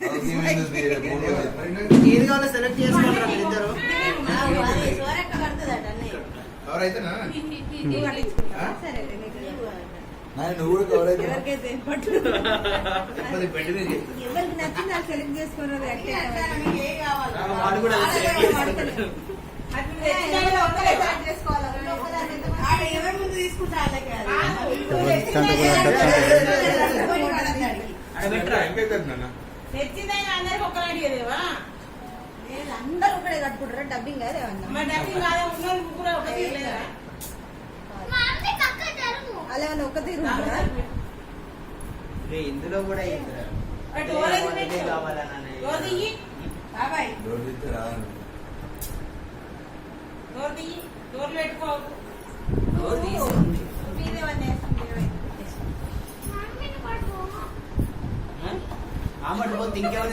ఏది కావాలో సెలెక్ట్ చేసుకుంటారు ఇద్దరు. ఎవరైతేనా నువ్వు ఎవరికి నచ్చింది అది సెలెక్ట్ చేసుకున్నారు. ఎవరి ముందు తీసుకుంటారు తెచ్చిందైనా అందరికి ఒక్కరు అడిగేదేవా? అందరు ఒకటే కట్టుకుంటారా? డబ్బింగ్ డబ్బింగ్ కాదా? ఉన్నది ముగ్గురు ఒక తీయలేదా? అలా ఒక తీరు ఇందులో కూడా బాబాయ్ డోర్లు పెట్టుకో. ఆమె పోతే ఇంకెవరు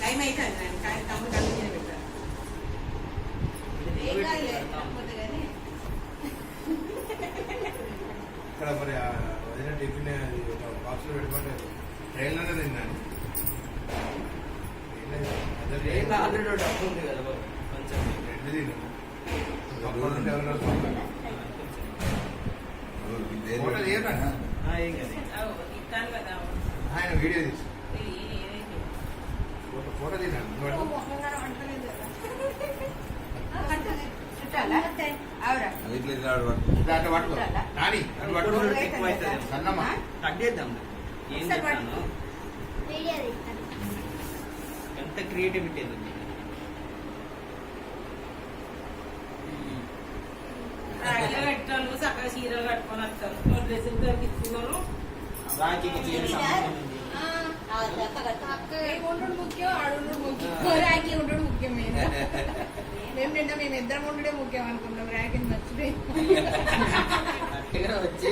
టైం అవుతుంది. తమ్ముడు కళ్ళు పెట్టారు. ఇక్కడ మరి వదిన టిఫిన్ బాక్స్ లో పెట్టుకుంటే ట్రైన్ లోనే తిన్నాను. డబ్బు ఉంది కదా కొంచెం రెండు తిన్నాను. ఆయన వీడియో తీసి ఫోటో తిన్నాను. సన్నమ్మా ఎంత క్రియేటివిటీ కట్టాను చక్కగా చీరలు కట్టుకొని వస్తారు. డ్రెస్సులు దొరికిస్తున్నారు. ముఖ్యం ఆడు ముఖ్యం రాఖీ ఉండడం ముఖ్యం. మేము నిన్న మేమిద్దరం ఉండడే ముఖ్యం అనుకుంటాం. రాఖీ మర్చిపోయి వచ్చి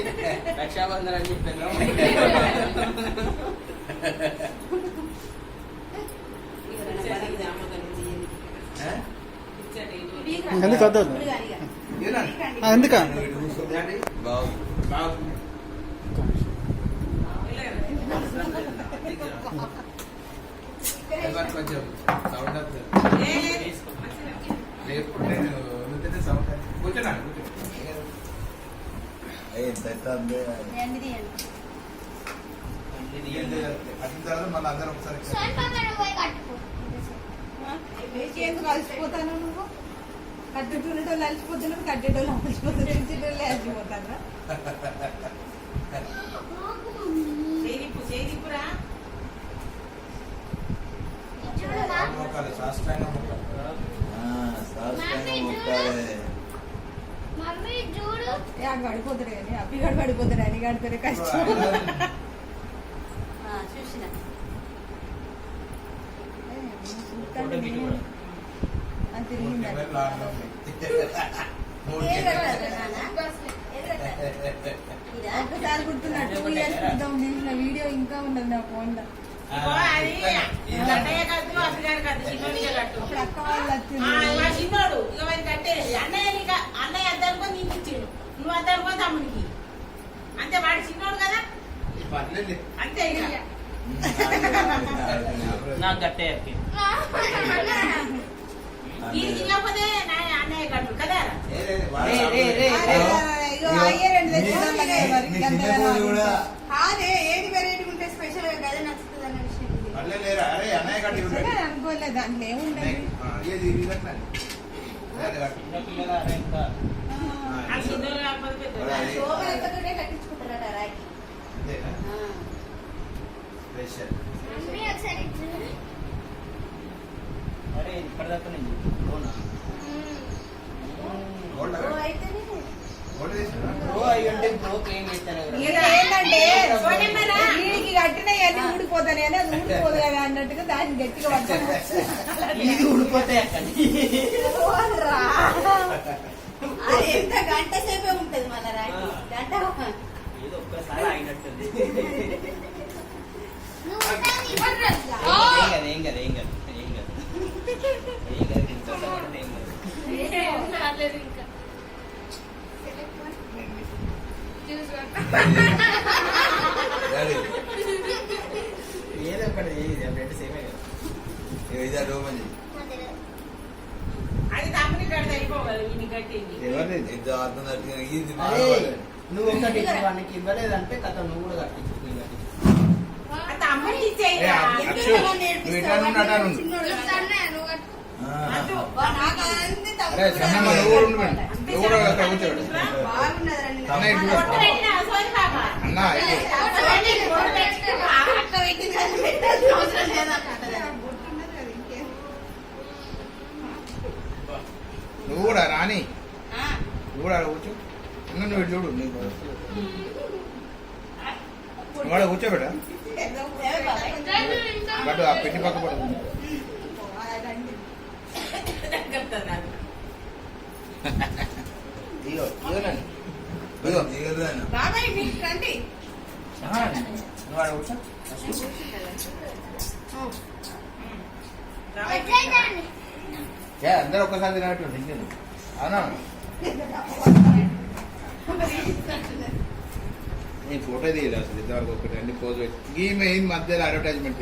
రక్షాబంధన్ అని చెప్పాను. ఎందుక కొంచెం సౌండ్ ఎప్పుడు నేను సౌండ్ కూర్చున్నాను. అది తర్వాత మళ్ళీ అందరం ఒకసారి ఎందుకు అలసిపోతాను? నువ్వు కట్టేటోళ్ళు అలసిపోతున్నావు, కట్టేటోళ్ళు అలసిపోతారు, తెచ్చేటోళ్ళు అలసిపోతారా? చేదిపురా గడిపోతాడు కానీ అప్పిగాడు పడిపోతాడు అని గడిపోతే కష్టం. ఒకసారి గుర్తున్నట్టు వీడియో ఇంకా ఉన్నది నా ఫోన్ లో. అక్క వాళ్ళు చిన్నోడు ఇక కట్టేది అన్నయ్య అన్నయ్య అద్దనుకో నీకు ఇచ్చిండు, నువ్వు అద్దనుకో తమ్ముడికి. అంతే వాడు చిన్నోడు కదా, అంతే ఇక నాకు కట్టే ఇది చిన్నపోతే అన్నయ్య కట్టు కదా. అదే ఏది వెరైటీ ఉంటే స్పెషల్ గా కదా నచ్చుతుంది అన్న విషయం అనుకోలేదు. దాంట్లో ఏముండదు. కట్టించుకుంటారట రాకి. అరే ఇప్పటిదాకా ఏంటంటే వీడికి కట్టినవి అన్ని ఊడిపోతాయి అని అది ఊడిపోదు కదా అన్నట్టుగా దాన్ని గట్టిగా పట్టాలి. ఊడిపోతాయి. ఎంత గంట సేపే ఉంటది మన రాకి. గంట ఏదో ఒక్కసారి అయినట్టుంది. ఏం కదా ఏం కదా ఏం కదా ఏం కదా ఇంకా చూసుకో ఇది అరే, నువ్వు ఒకటి వానికి ఇవ్వలేదంటే కథ నువ్వు కూడా కట్టించు అంత అమ్మకి ఇచ్చేయ్యా. అక్షు, నువ్వు ఇట్లా ఉన్నాడా నుండు. అరే సన్నమ్మ నువ్వు కూడా ఉండు మేడం. నువ్వు కూడా అక్కడ కూర్చోబెట్టు. అన్న ఇటు కొట్టు పెట్టినా, సోని పాప. అన్న ఇటు. సోని కొట్టు పెట్టినా, అక్క పెట్టింది కానీ పెట్టాల్సిన అవసరం లేదన్నమాట. నువ్వు కూడా రాని నువ్వు కూడా ఆడ కూర్చో. అన్న నువ్వు ఇటు చూడు నీకు నువ్వు ఆడ కూర్చోబెట్టా బట్ ఆ పెట్టి పక్క పడుతుంది. ఇగో ఇగోనండి. ఇగో దిగదు బాబాయ్ మీకు రండి. నువ్వు ఆడ కూర్చో. ఏ అందరూ ఒక్కసారి తినట్టు తింటాను అవునా. నేను ఫోటో తీయలేదు అసలు ఇంతవరకు ఒకటి అన్ని పోజ్ పెట్టి ఈ మెయిన్ మధ్యలో అడ్వర్టైజ్మెంట్